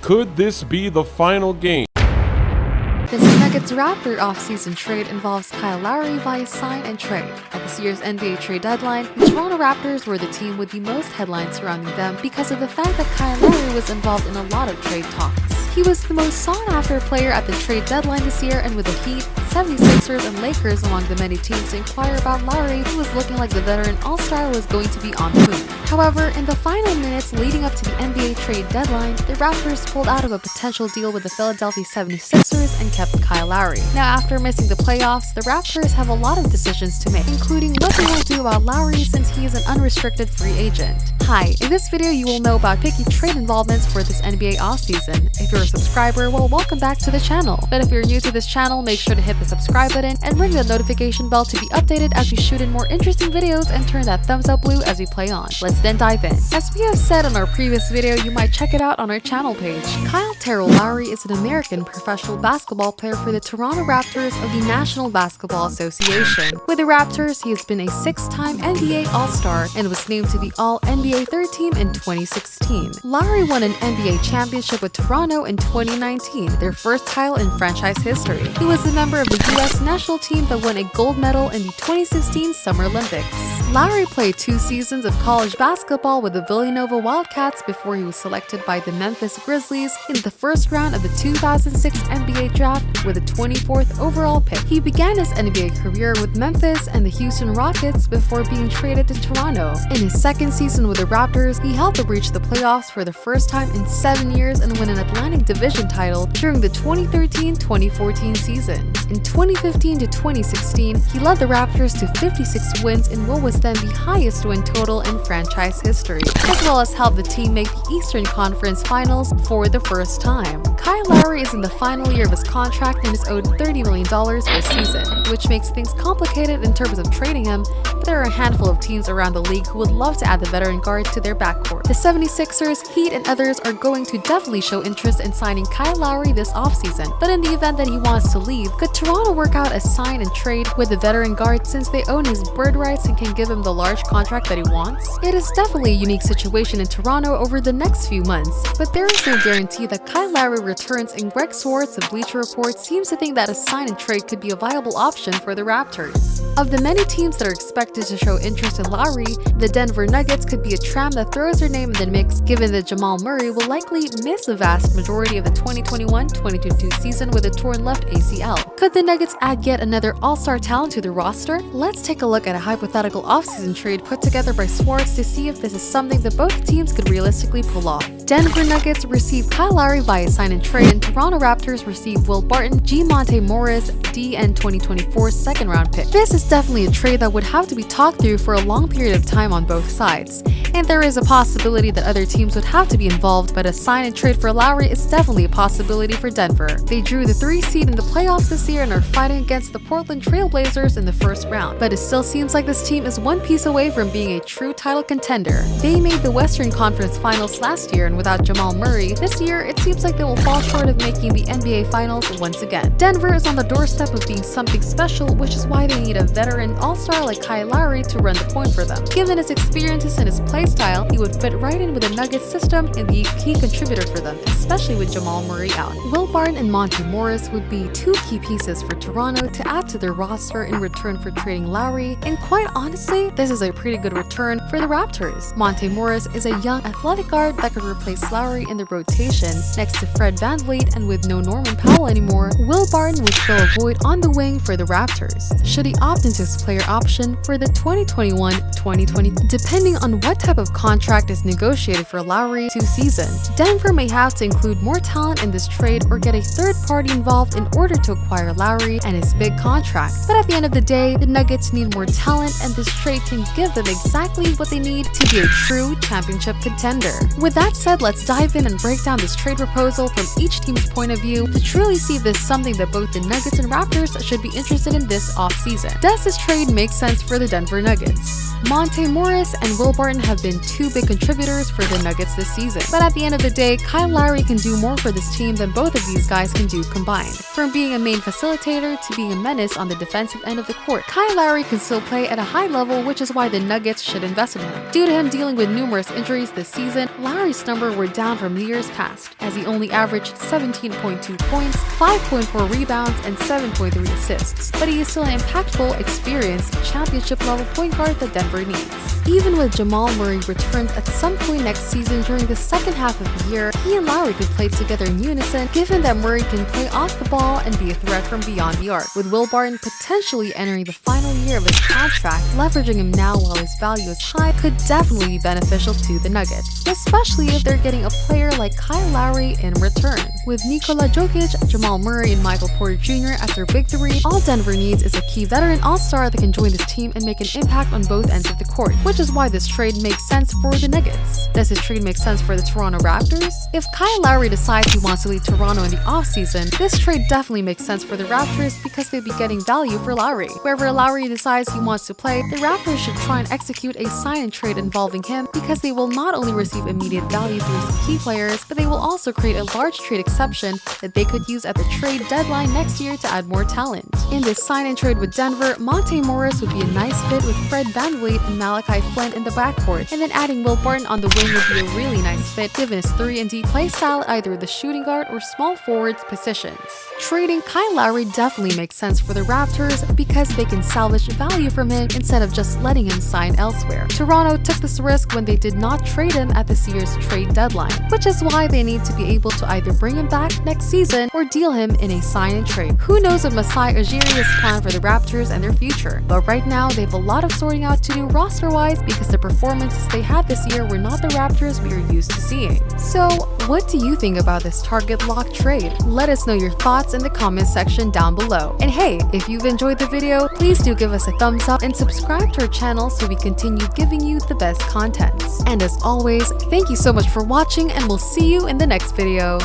Could this be the final game? This Nuggets Raptor offseason trade involves Kyle Lowry via sign and trade. At this year's NBA trade deadline, the Toronto Raptors were the team with the most headlines surrounding them because of the fact that Kyle Lowry was involved in a lot of trade talks. He was the most sought-after player at the trade deadline this year, and with the Heat, 76ers, and Lakers among the many teams to inquire about Lowry, it was looking like the veteran all-star was going to be on the move. However, in the final minutes leading up to the NBA trade deadline, the Raptors pulled out of a potential deal with the Philadelphia 76ers and kept Kyle Lowry. Now, after missing the playoffs, the Raptors have a lot of decisions to make, including what they will do about Lowry since he is an unrestricted free agent. Hi, in this video you will know about picky trade involvements for this NBA offseason. If you're a subscriber, well, welcome back to the channel. But if you're new to this channel, make sure to hit the subscribe button and ring the notification bell to be updated as we shoot in more interesting videos, and turn that thumbs up blue as we play on. Let's then dive in. As we have said in our previous video, you might check it out on our channel page. Kyle Lowry is an American professional basketball player for the Toronto Raptors of the National Basketball Association. With the Raptors, he has been a 6-time NBA All-Star and was named to the All-NBA third team in 2016. Lowry won an NBA championship with Toronto in 2019, their first title in franchise history. He was a member of the U.S. national team that won a gold medal in the 2016 Summer Olympics. Lowry played 2 seasons of college basketball with the Villanova Wildcats before he was selected by the Memphis Grizzlies in the first round of the 2006 NBA draft with the 24th overall pick. He began his NBA career with Memphis and the Houston Rockets before being traded to Toronto. In his second season with the Raptors, he helped them reach the playoffs for the first time in 7 years and win an Atlantic Division title during the 2013-2014 season. In 2015 to 2016, he led the Raptors to 56 wins in what was then the highest win total in franchise history, as well as helped the team make the Eastern Conference Finals for the first time. Kyle Lowry is in the final year of his contract and is owed $30 million this season, which makes things complicated in terms of trading him, but there are a handful of teams around the league who would love to add the veteran guard to their backcourt. The 76ers, Heat, and others are going to definitely show interest in signing Kyle Lowry this offseason, but in the event that he wants to leave, could Toronto work out a sign and trade with the veteran guard since they own his bird rights and can give him the large contract that he wants? It is definitely a unique situation in Toronto over the next few months, but there is no guarantee that Kyle Lowry returns, and Greg Swartz of Bleacher Report seems to think that a sign and trade could be a viable option for the Raptors. Of the many teams that are expected to show interest in Lowry, the Denver Nuggets could be a tram that throws their name in the mix, given that Jamal Murray will likely miss a vast majority of the 2021-2022 season with a torn left ACL. Could the Nuggets add yet another all-star talent to the roster? Let's take a look at a hypothetical offseason trade put together by Swartz to see if this is something that both teams could realistically pull off. Denver Nuggets receive Kyle Lowry via sign and trade, and Toronto Raptors receive Will Barton, G. Monte Morris, DN 2024 second-round pick. This is definitely a trade that would have to be talked through for a long period of time on both sides, and there is a possibility that other teams would have to be involved, but a sign and trade for Lowry is definitely a possibility for Denver. They drew the 3 seed in the playoffs this year and are fighting against the Portland Trail Blazers in the first round, but it still seems like this team is one piece away from being a true title contender. They made the Western Conference Finals last year, and without Jamal Murray, this year it seems like they will fall short of making the NBA Finals once again. Denver is on the doorstep of being something special, which is why they need a veteran all-star like Kyle Lowry to run the point for them. Given his experiences and his play style, he would fit right in with the Nuggets system and be a key contributor for them, especially with Jamal Murray out. Will Barton and Monte Morris would be 2 key pieces for Toronto to add to their roster in return for trading Lowry, and quite honestly, this is a pretty good return for the Raptors. Monte Morris is a young athletic guard that could replace Lowry in the rotation next to Fred VanVleet, and with no Norman Powell anymore, Will Barton would fill a void on the wing for the Raptors, should he opt into his player option for the 2021-2020, depending on what type of contract is negotiated for Lowry's season. Denver may have to include more talent in this trade or get a third party involved in order to acquire Lowry and his big contract. But at the end of the day, the Nuggets need more talent, and this trade can give them exactly what they need to be a true championship contender. With that said, let's dive in and break down this trade proposal from each team's point of view to truly see if this is something that both the Nuggets and Raptors should be interested in this offseason. Does this trade make sense for the Denver Nuggets? Monte Morris and Will Barton have been 2 big contributors for the Nuggets this season, but at the end of the day, Kyle Lowry can do more for this team than both of these guys can do combined. From being a main facilitator to being a menace on the defensive end of the court, Kyle Lowry can still play at a high level, which is why the Nuggets should invest lost in him. Due to him dealing with numerous injuries this season, Lowry's numbers were down from years past, as he only averaged 17.2 points, 5.4 rebounds, and 7.3 assists. But he is still an impactful, experienced, championship-level point guard that Denver needs. Even with Jamal Murray returned at some point next season during the second half of the year, he and Lowry could play together in unison, given that Murray can play off the ball and be a threat from beyond the arc. With Will Barton potentially entering the final year of his contract, leveraging him now while his value is high could definitely be beneficial to the Nuggets, especially if they're getting a player like Kyle Lowry in return. With Nikola Jokic, Jamal Murray, and Michael Porter Jr. as their big three, all Denver needs is a key veteran all-star that can join this team and make an impact on both ends of the court, which is why this trade makes sense for the Nuggets. Does this trade make sense for the Toronto Raptors? If Kyle Lowry decides he wants to leave Toronto in the offseason, this trade definitely makes sense for the Raptors because they'd be getting value for Lowry. Wherever Lowry decides he wants to play, the Raptors should try and execute a sign-and trade involving him because they will not only receive immediate value through some key players, but they will also create a large trade exception that they could use at the trade deadline next year to add more talent. In this sign-and trade with Denver, Monte Morris would be a nice fit with Fred VanVleet and Malachi Flynn in the backcourt, and then adding Will Barton on the wing would be a really nice fit given his 3-and-D playstyle at either the shooting guard or small forwards positions. Trading Kyle Lowry definitely makes sense for the Raptors because they can salvage value from him instead of just letting him sign elsewhere. Toronto took this risk when they did not trade him at this year's trade deadline, which is why they need to be able to either bring him back next season or deal him in a sign-and-trade. Who knows what Masai Ujiri's plan for the Raptors and their future, but right now they have a lot of sorting out to do roster-wise because the performances they had this year were not the Raptors we are used to seeing. So, what do you think about this target lock trade? Let us know your thoughts in the comments section down below. And hey, if you've enjoyed the video, please do give us a thumbs up and subscribe to our channel so we continue giving you the best content. And as always, thank you so much for watching and we'll see you in the next video.